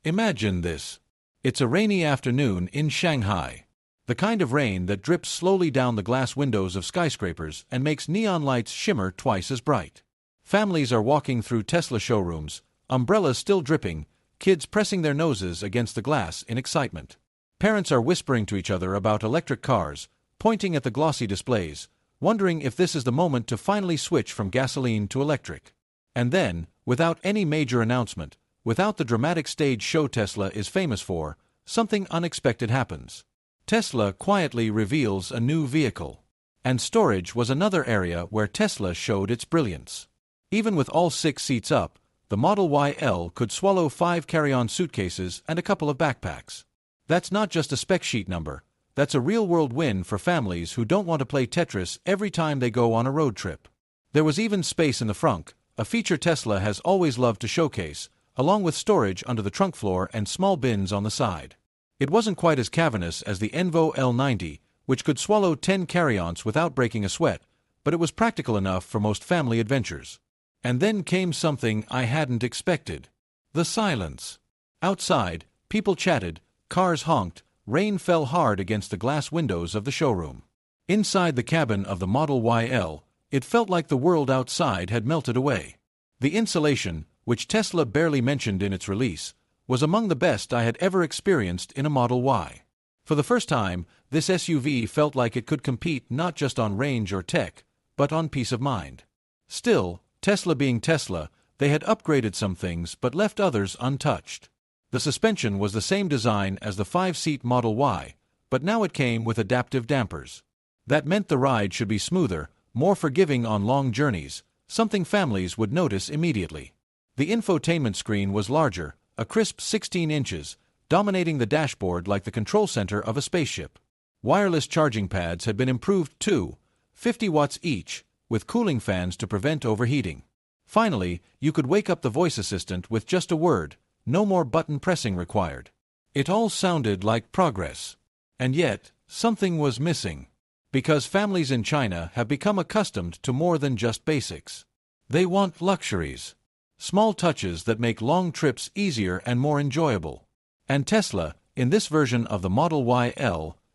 Imagine this. It's a rainy afternoon in Shanghai. The kind of rain that drips slowly down the glass windows of skyscrapers and makes neon lights shimmer twice as bright. Families are walking through Tesla showrooms, umbrellas still dripping, kids pressing their noses against the glass in excitement. Parents are whispering to each other about electric cars, pointing at the glossy displays, wondering if this is the moment to finally switch from gasoline to electric. And then, without any major announcement, without the dramatic stage show Tesla is famous for, something unexpected happens. Tesla quietly reveals a new vehicle. And storage was another area where Tesla showed its brilliance. Even with all 6 seats up, the Model Y could swallow 5 carry-on suitcases and a couple of backpacks. That's not just a spec sheet number, that's a real-world win for families who don't want to play Tetris every time they go on a road trip. There was even space in the frunk, a feature Tesla has always loved to showcase, along with storage under the trunk floor and small bins on the side. It wasn't quite as cavernous as the Envo L90, which could swallow 10 carry-ons without breaking a sweat, but it was practical enough for most family adventures. And then came something I hadn't expected. The silence. Outside, people chatted, cars honked, rain fell hard against the glass windows of the showroom. Inside the cabin of the Model Y, it felt like the world outside had melted away. The insulation, which Tesla barely mentioned in its release, was among the best I had ever experienced in a Model Y. For the first time, this SUV felt like it could compete not just on range or tech, but on peace of mind. Still, Tesla being Tesla, they had upgraded some things but left others untouched. The suspension was the same design as the 5-seat Model Y, but now it came with adaptive dampers. That meant the ride should be smoother, more forgiving on long journeys, something families would notice immediately. The infotainment screen was larger, a crisp 16 inches, dominating the dashboard like the control center of a spaceship. Wireless charging pads had been improved too, 50 watts each, with cooling fans to prevent overheating. Finally, you could wake up the voice assistant with just a word, no more button pressing required. It all sounded like progress. And yet, something was missing. Because families in China have become accustomed to more than just basics. They want luxuries. Small touches that make long trips easier and more enjoyable. And Tesla, in this version of the Model Y,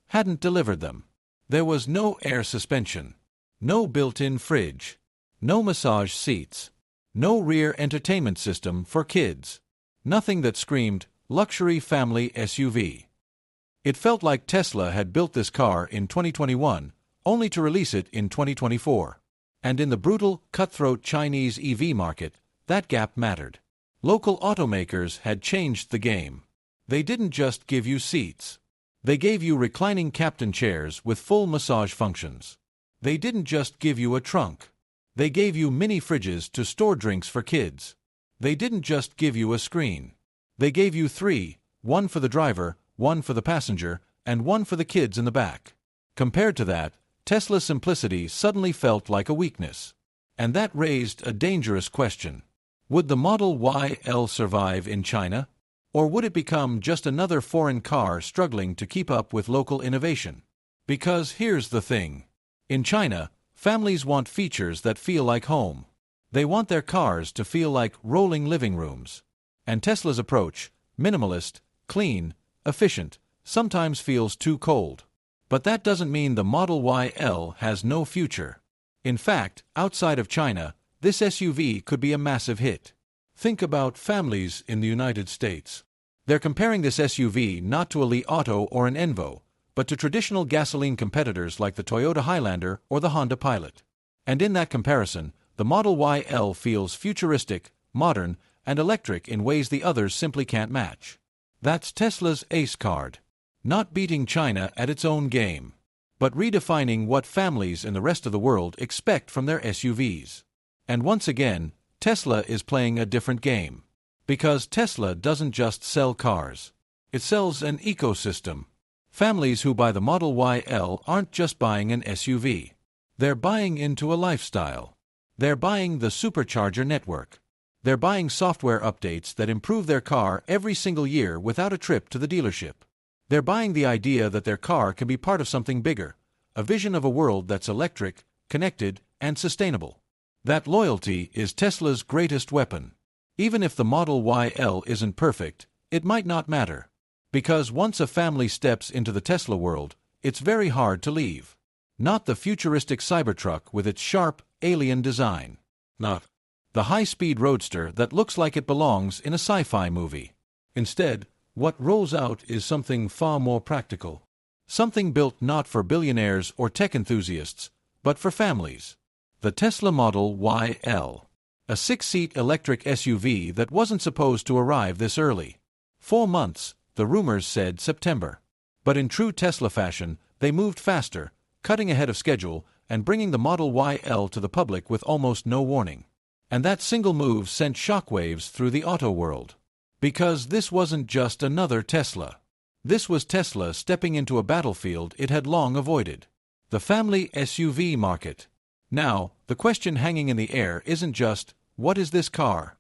hadn't delivered them. There was no air suspension. No built-in fridge. No massage seats. No rear entertainment system for kids. Nothing that screamed, luxury family SUV. It felt like Tesla had built this car in 2021, only to release it in 2024. And in the brutal, cutthroat Chinese EV market, that gap mattered. Local automakers had changed the game. They didn't just give you seats. They gave you reclining captain chairs with full massage functions. They didn't just give you a trunk. They gave you mini fridges to store drinks for kids. They didn't just give you a screen. They gave you 3, one for the driver, one for the passenger, and one for the kids in the back. Compared to that, Tesla's simplicity suddenly felt like a weakness. And that raised a dangerous question. Would the Model Y survive in China? Or would it become just another foreign car struggling to keep up with local innovation? Because here's the thing. In China, families want features that feel like home. They want their cars to feel like rolling living rooms. And Tesla's approach, minimalist, clean, efficient, sometimes feels too cold. But that doesn't mean the Model Y has no future. In fact, outside of China, this SUV could be a massive hit. Think about families in the United States. They're comparing this SUV not to a Li Auto or an Envo, but to traditional gasoline competitors like the Toyota Highlander or the Honda Pilot. And in that comparison, the Model Y feels futuristic, modern, and electric in ways the others simply can't match. That's Tesla's ace card. Not beating China at its own game, but redefining what families in the rest of the world expect from their SUVs. And once again, Tesla is playing a different game. Because Tesla doesn't just sell cars. It sells an ecosystem. Families who buy the Model Y aren't just buying an SUV. They're buying into a lifestyle. They're buying the supercharger network. They're buying software updates that improve their car every single year without a trip to the dealership. They're buying the idea that their car can be part of something bigger, a vision of a world that's electric, connected, and sustainable. That loyalty is Tesla's greatest weapon. Even if the Model Y isn't perfect, it might not matter. Because once a family steps into the Tesla world, it's very hard to leave. Not the futuristic Cybertruck with its sharp, alien design. Not the high-speed roadster that looks like it belongs in a sci-fi movie. Instead, what rolls out is something far more practical. Something built not for billionaires or tech enthusiasts, but for families. The Tesla Model YL. A 6-seat electric SUV that wasn't supposed to arrive this early. 4 months, the rumors said September. But in true Tesla fashion, they moved faster, cutting ahead of schedule and bringing the Model YL to the public with almost no warning. And that single move sent shockwaves through the auto world. Because this wasn't just another Tesla. This was Tesla stepping into a battlefield it had long avoided. The family SUV market. Now, the question hanging in the air isn't just, what is this car?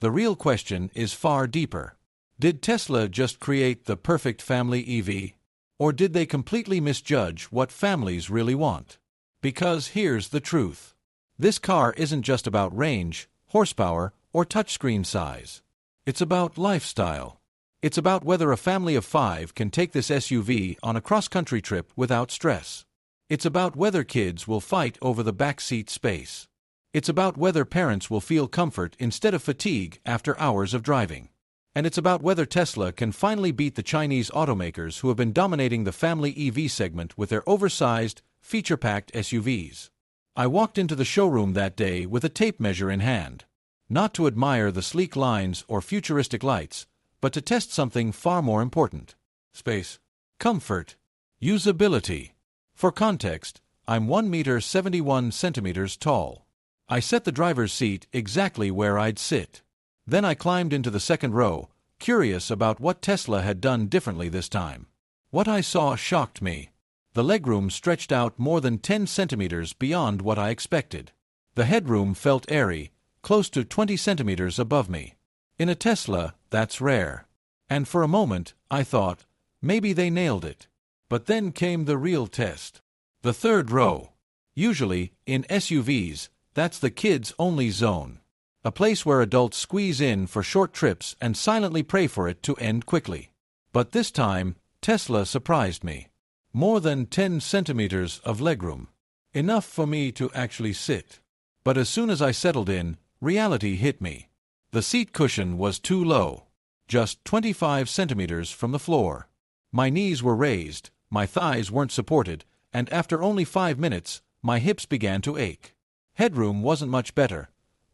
The real question is far deeper. Did Tesla just create the perfect family EV? Or did they completely misjudge what families really want? Because here's the truth. This car isn't just about range, horsepower, or touchscreen size. It's about lifestyle. It's about whether a family of 5 can take this SUV on a cross-country trip without stress. It's about whether kids will fight over the backseat space. It's about whether parents will feel comfort instead of fatigue after hours of driving. And it's about whether Tesla can finally beat the Chinese automakers who have been dominating the family EV segment with their oversized, feature-packed SUVs. I walked into the showroom that day with a tape measure in hand. Not to admire the sleek lines or futuristic lights, but to test something far more important. Space. Comfort. Usability. For context, I'm 1 meter 71 centimeters tall. I set the driver's seat exactly where I'd sit. Then I climbed into the second row, curious about what Tesla had done differently this time. What I saw shocked me. The legroom stretched out more than 10 centimeters beyond what I expected. The headroom felt airy, close to 20 centimeters above me. In a Tesla, that's rare. And for a moment, I thought, maybe they nailed it. But then came the real test. The third row. Usually, in SUVs, that's the kids-only zone. A place where adults squeeze in for short trips and silently pray for it to end quickly. But this time, Tesla surprised me. More than 10 centimeters of legroom. Enough for me to actually sit. But as soon as I settled in, reality hit me. The seat cushion was too low. Just 25 centimeters from the floor. My knees were raised, my thighs weren't supported, and after only 5 minutes, my hips began to ache. Headroom wasn't much better.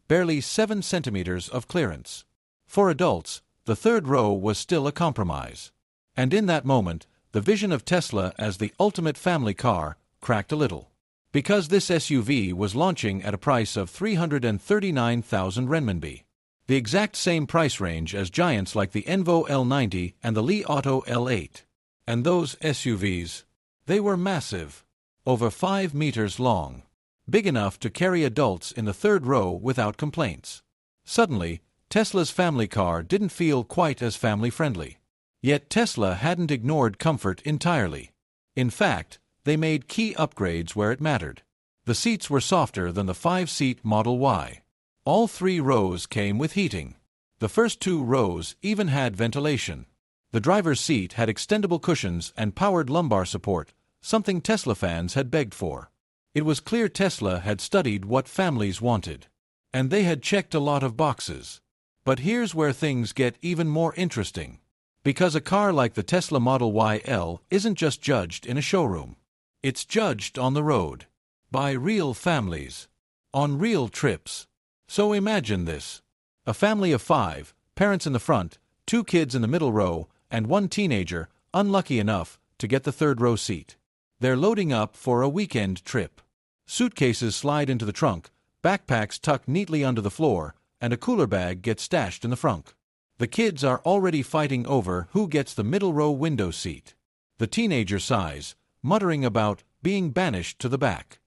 Barely 7 centimeters of clearance. For adults, the third row was still a compromise. And in that moment, the vision of Tesla as the ultimate family car cracked a little. Because this SUV was launching at a price of 339,000 renminbi. The exact same price range as giants like the Envo L90 and the Li Auto L8. And those SUVs, they were massive. Over 5 meters long. Big enough to carry adults in the third row without complaints. Suddenly, Tesla's family car didn't feel quite as family-friendly. Yet Tesla hadn't ignored comfort entirely. In fact, they made key upgrades where it mattered. The seats were softer than the 5-seat Model Y. All 3 rows came with heating. The first 2 rows even had ventilation. The driver's seat had extendable cushions and powered lumbar support, something Tesla fans had begged for. It was clear Tesla had studied what families wanted. And they had checked a lot of boxes. But here's where things get even more interesting. Because a car like the Tesla Model YL isn't just judged in a showroom. It's judged on the road. By real families. On real trips. So imagine this. A family of 5, parents in the front, 2 kids in the middle row, and 1 teenager, unlucky enough to get the third row seat. They're loading up for a weekend trip. Suitcases slide into the trunk, backpacks tuck neatly under the floor, and a cooler bag gets stashed in the front. The kids are already fighting over who gets the middle row window seat. The teenager sighs, muttering about being banished to the back.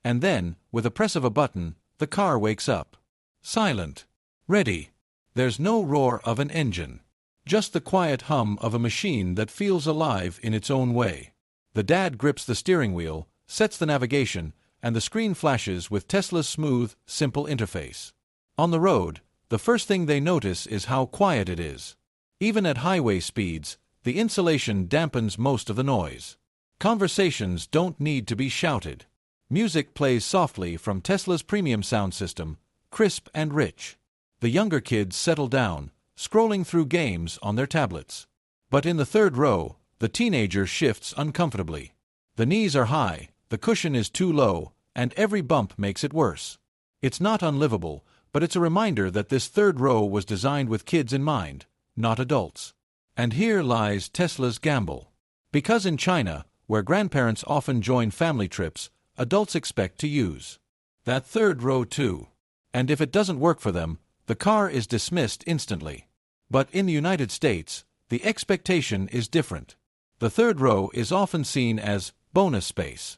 And then, with a press of a button, the car wakes up. Silent. Ready. There's no roar of an engine. Just the quiet hum of a machine that feels alive in its own way. The dad grips the steering wheel, sets the navigation, and the screen flashes with Tesla's smooth, simple interface. On the road, the first thing they notice is how quiet it is. Even at highway speeds, the insulation dampens most of the noise. Conversations don't need to be shouted. Music plays softly from Tesla's premium sound system, crisp and rich. The younger kids settle down, scrolling through games on their tablets. But in the third row, the teenager shifts uncomfortably. The knees are high, the cushion is too low, and every bump makes it worse. It's not unlivable, but it's a reminder that this third row was designed with kids in mind, not adults. And here lies Tesla's gamble. Because in China, where grandparents often join family trips, adults expect to use that third row too. And if it doesn't work for them, the car is dismissed instantly. But in the United States, the expectation is different. The third row is often seen as bonus space.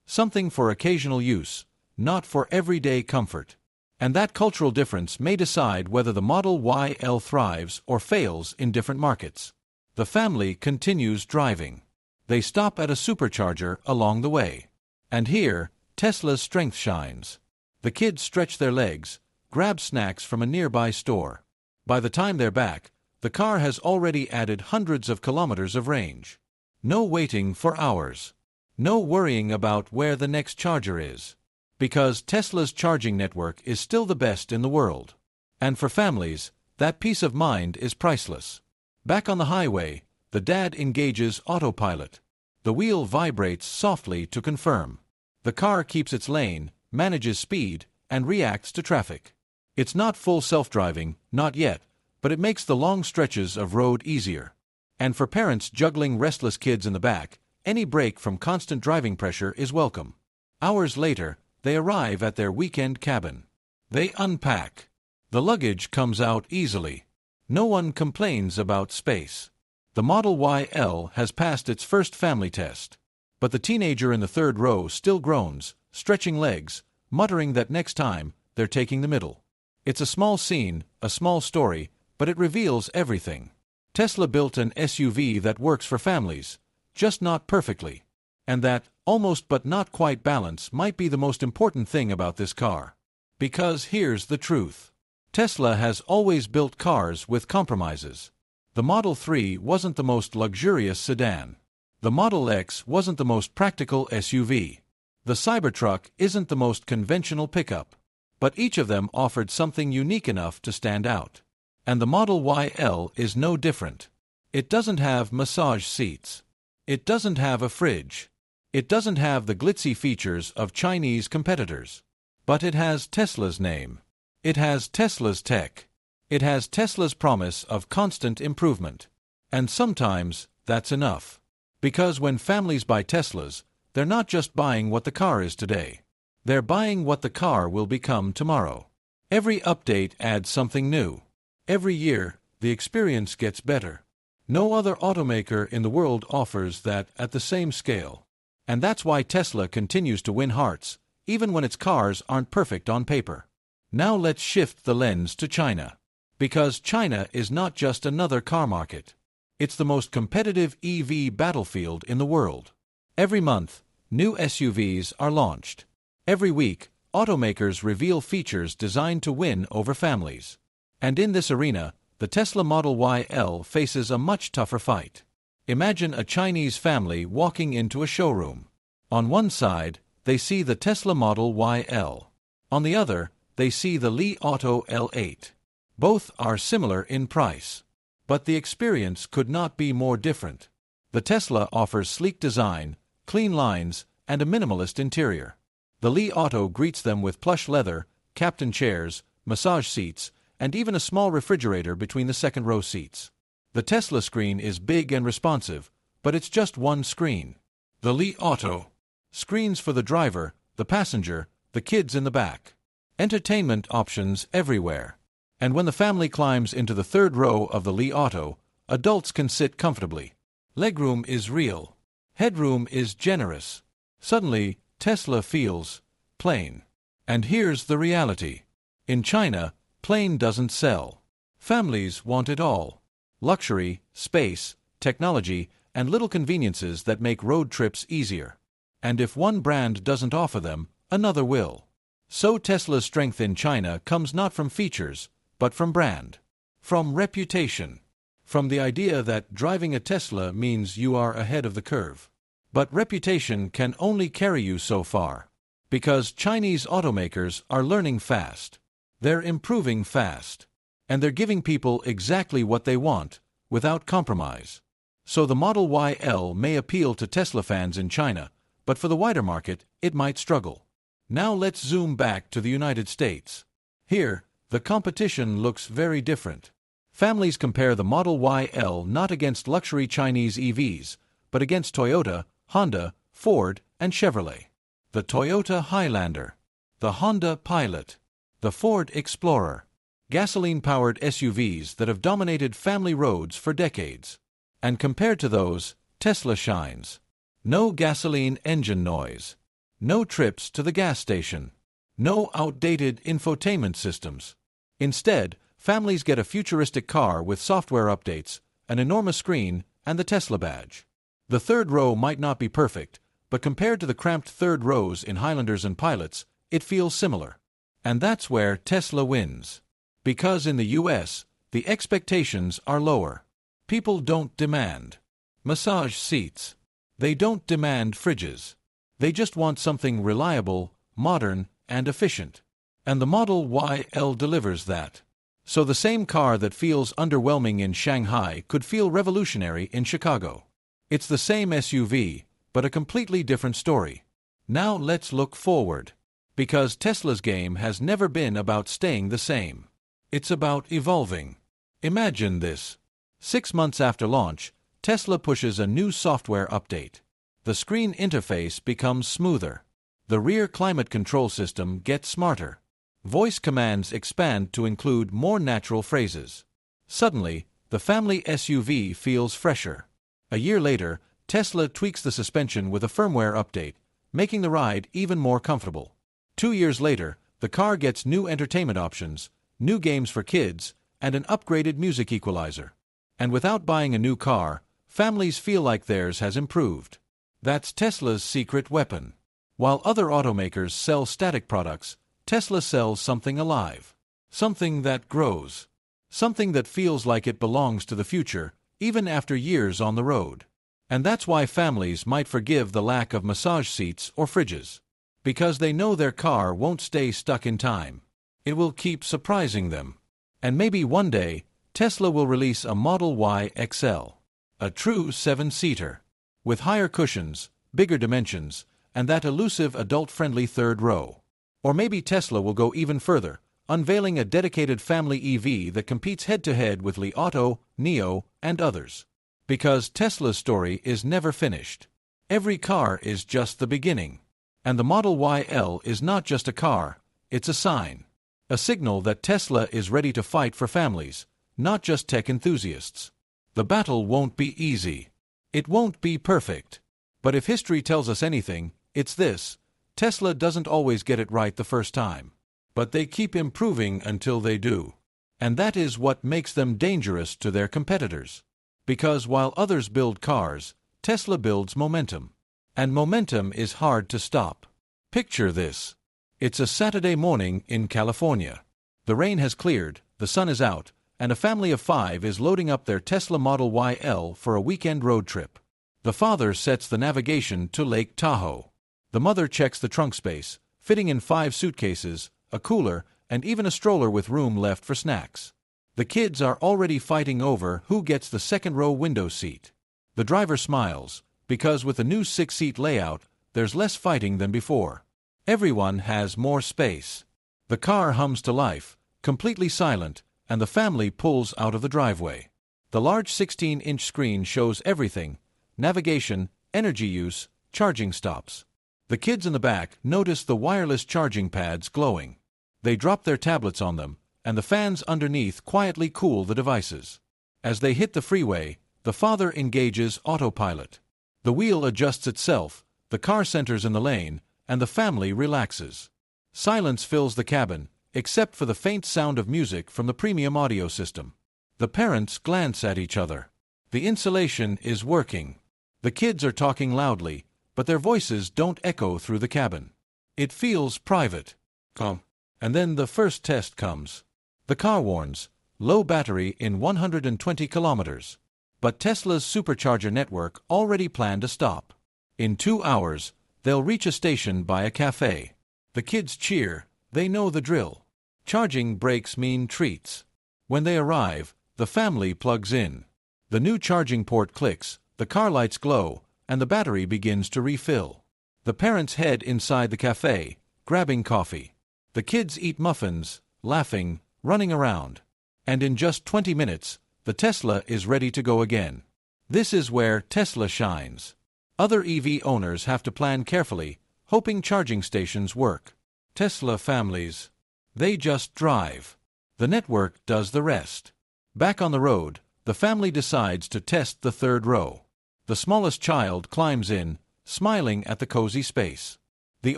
Something for occasional use, not for everyday comfort. And that cultural difference may decide whether the Model YL thrives or fails in different markets. The family continues driving. They stop at a supercharger along the way. And here, Tesla's strength shines. The kids stretch their legs, grab snacks from a nearby store. By the time they're back, the car has already added hundreds of kilometers of range. No waiting for hours. No worrying about where the next charger is. Because Tesla's charging network is still the best in the world. And for families, that peace of mind is priceless. Back on the highway, the dad engages autopilot. The wheel vibrates softly to confirm. The car keeps its lane, manages speed, and reacts to traffic. It's not full self-driving, not yet, but it makes the long stretches of road easier. And for parents juggling restless kids in the back, any break from constant driving pressure is welcome. Hours later, they arrive at their weekend cabin. They unpack. The luggage comes out easily. No one complains about space. The Model YL has passed its first family test. But the teenager in the third row still groans, stretching legs, muttering that next time, they're taking the middle. It's a small scene, a small story, but it reveals everything. Tesla built an SUV that works for families, just not perfectly. And that, almost but not quite balance, might be the most important thing about this car. Because here's the truth. Tesla has always built cars with compromises. The Model 3 wasn't the most luxurious sedan. The Model X wasn't the most practical SUV. The Cybertruck isn't the most conventional pickup. But each of them offered something unique enough to stand out. And the Model YL is no different. It doesn't have massage seats. It doesn't have a fridge. It doesn't have the glitzy features of Chinese competitors. But it has Tesla's name. It has Tesla's tech. It has Tesla's promise of constant improvement. And sometimes, that's enough. Because when families buy Teslas, they're not just buying what the car is today. They're buying what the car will become tomorrow. Every update adds something new. Every year, the experience gets better. No other automaker in the world offers that at the same scale. And that's why Tesla continues to win hearts, even when its cars aren't perfect on paper. Now let's shift the lens to China. Because China is not just another car market. It's the most competitive EV battlefield in the world. Every month, new SUVs are launched. Every week, automakers reveal features designed to win over families. And in this arena, the Tesla Model YL faces a much tougher fight. Imagine a Chinese family walking into a showroom. On one side, they see the Tesla Model YL. On the other, they see the Li Auto L8. Both are similar in price. But the experience could not be more different. The Tesla offers sleek design, clean lines, and a minimalist interior. The Li Auto greets them with plush leather, captain chairs, massage seats, and even a small refrigerator between the second-row seats. The Tesla screen is big and responsive, but it's just one screen. The Li Auto. Screens for the driver, the passenger, the kids in the back. Entertainment options everywhere. And when the family climbs into the third row of the Li Auto, adults can sit comfortably. Legroom is real. Headroom is generous. Suddenly, Tesla feels plain. And here's the reality. In China, plain doesn't sell. Families want it all. Luxury, space, technology, and little conveniences that make road trips easier. And if one brand doesn't offer them, another will. So Tesla's strength in China comes not from features, but from brand. From reputation. from the idea that driving a Tesla means you are ahead of the curve. But reputation can only carry you so far. Because Chinese automakers are learning fast. They're improving fast. And they're giving people exactly what they want, without compromise. So the Model YL may appeal to Tesla fans in China, but for the wider market, it might struggle. Now let's zoom back to the United States. Here, the competition looks very different. Families compare the Model YL not against luxury Chinese EVs, but against Toyota, Honda, Ford, and Chevrolet. The Toyota Highlander, the Honda Pilot, the Ford Explorer, gasoline-powered SUVs that have dominated family roads for decades. And compared to those, Tesla shines. No gasoline engine noise. No trips to the gas station. No outdated infotainment systems. Instead, families get a futuristic car with software updates, an enormous screen, and the Tesla badge. The third row might not be perfect, but compared to the cramped third rows in Highlanders and Pilots, it feels similar. And that's where Tesla wins. Because in the US, the expectations are lower. People don't demand massage seats. They don't demand fridges. They just want something reliable, modern, and efficient. And the Model YL delivers that. So the same car that feels underwhelming in Shanghai could feel revolutionary in Chicago. It's the same SUV, but a completely different story. Now let's look forward. Because Tesla's game has never been about staying the same. It's about evolving. Imagine this. 6 months after launch, Tesla pushes a new software update. The screen interface becomes smoother. The rear climate control system gets smarter. Voice commands expand to include more natural phrases. Suddenly, the family SUV feels fresher. A year later, Tesla tweaks the suspension with a firmware update, making the ride even more comfortable. 2 years later, the car gets new entertainment options, new games for kids, and an upgraded music equalizer. And without buying a new car, families feel like theirs has improved. That's Tesla's secret weapon. While other automakers sell static products, Tesla sells something alive. Something that grows. Something that feels like it belongs to the future, even after years on the road. And that's why families might forgive the lack of massage seats or fridges. Because they know their car won't stay stuck in time. It will keep surprising them. And maybe one day, Tesla will release a Model Y XL. A true 7-seater. With higher cushions, bigger dimensions, and that elusive adult-friendly third row. Or maybe Tesla will go even further, unveiling a dedicated family EV that competes head-to-head with Li Auto, Neo, and others. Because Tesla's story is never finished. Every car is just the beginning. And the Model YL is not just a car, it's a sign. A signal that Tesla is ready to fight for families, not just tech enthusiasts. The battle won't be easy. It won't be perfect. But if history tells us anything, it's this: Tesla doesn't always get it right the first time. But they keep improving until they do. And that is what makes them dangerous to their competitors. Because while others build cars, Tesla builds momentum. And momentum is hard to stop. Picture this. It's a Saturday morning in California. The rain has cleared, the sun is out, and a family of 5 is loading up their Tesla Model YL for a weekend road trip. The father sets the navigation to Lake Tahoe. The mother checks the trunk space, fitting in 5 suitcases, a cooler, and even a stroller with room left for snacks. The kids are already fighting over who gets the second-row window seat. The driver smiles, because with the new 6-seat layout, there's less fighting than before. Everyone has more space. The car hums to life, completely silent, and the family pulls out of the driveway. The large 16-inch screen shows everything: navigation, energy use, charging stops. The kids in the back notice the wireless charging pads glowing. They drop their tablets on them, and the fans underneath quietly cool the devices. As they hit the freeway, the father engages autopilot. The wheel adjusts itself, the car centers in the lane, and the family relaxes. Silence fills the cabin, except for the faint sound of music from the premium audio system. The parents glance at each other. The insulation is working. The kids are talking loudly, but their voices don't echo through the cabin. It feels private. And then the first test comes. The car warns, low battery in 120 kilometers. But Tesla's supercharger network already planned a stop. In 2 hours, they'll reach a station by a cafe. The kids cheer, they know the drill. Charging breaks mean treats. When they arrive, the family plugs in. The new charging port clicks, the car lights glow, and the battery begins to refill. The parents head inside the cafe, grabbing coffee. The kids eat muffins, laughing, running around. And in just 20 minutes, the Tesla is ready to go again. This is where Tesla shines. Other EV owners have to plan carefully, hoping charging stations work. Tesla families, they just drive. The network does the rest. Back on the road, the family decides to test the third row. The smallest child climbs in, smiling at the cozy space. The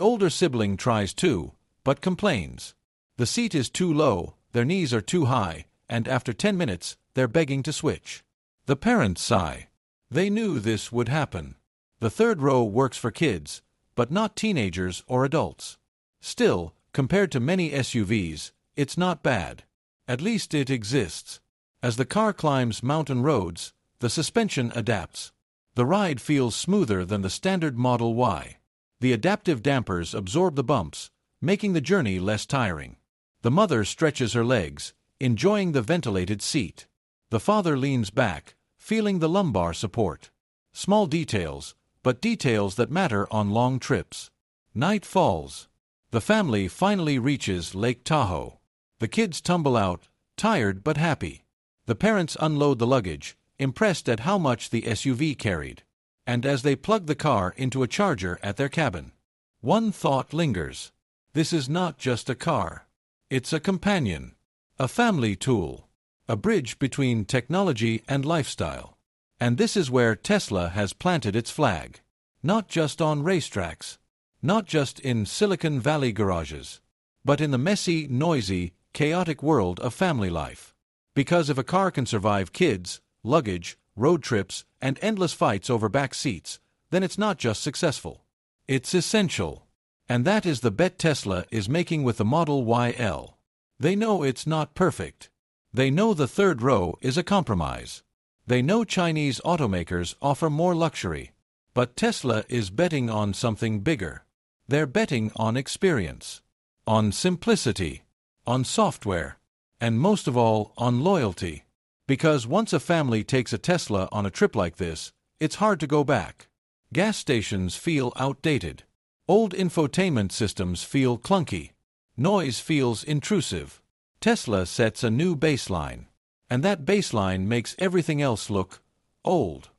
older sibling tries too, but complains. The seat is too low, their knees are too high, and after 10 minutes, they're begging to switch. The parents sigh. They knew this would happen. The third row works for kids, but not teenagers or adults. Still, compared to many SUVs, it's not bad. At least it exists. As the car climbs mountain roads, the suspension adapts. The ride feels smoother than the standard Model Y. The adaptive dampers absorb the bumps, making the journey less tiring. The mother stretches her legs, enjoying the ventilated seat. The father leans back, feeling the lumbar support. Small details, but details that matter on long trips. Night falls. The family finally reaches Lake Tahoe. The kids tumble out, tired but happy. The parents unload the luggage, impressed at how much the SUV carried. And as they plug the car into a charger at their cabin, one thought lingers. This is not just a car. It's a companion. A family tool. A bridge between technology and lifestyle. And this is where Tesla has planted its flag. Not just on racetracks. Not just in Silicon Valley garages. But in the messy, noisy, chaotic world of family life. Because if a car can survive kids, luggage, road trips, and endless fights over back seats, then it's not just successful. It's essential. And that is the bet Tesla is making with the Model YL. They know it's not perfect. They know the third row is a compromise. They know Chinese automakers offer more luxury. But Tesla is betting on something bigger. They're betting on experience. On simplicity. On software. And most of all, on loyalty. Because once a family takes a Tesla on a trip like this, it's hard to go back. Gas stations feel outdated. Old infotainment systems feel clunky. Noise feels intrusive. Tesla sets a new baseline. And that baseline makes everything else look old.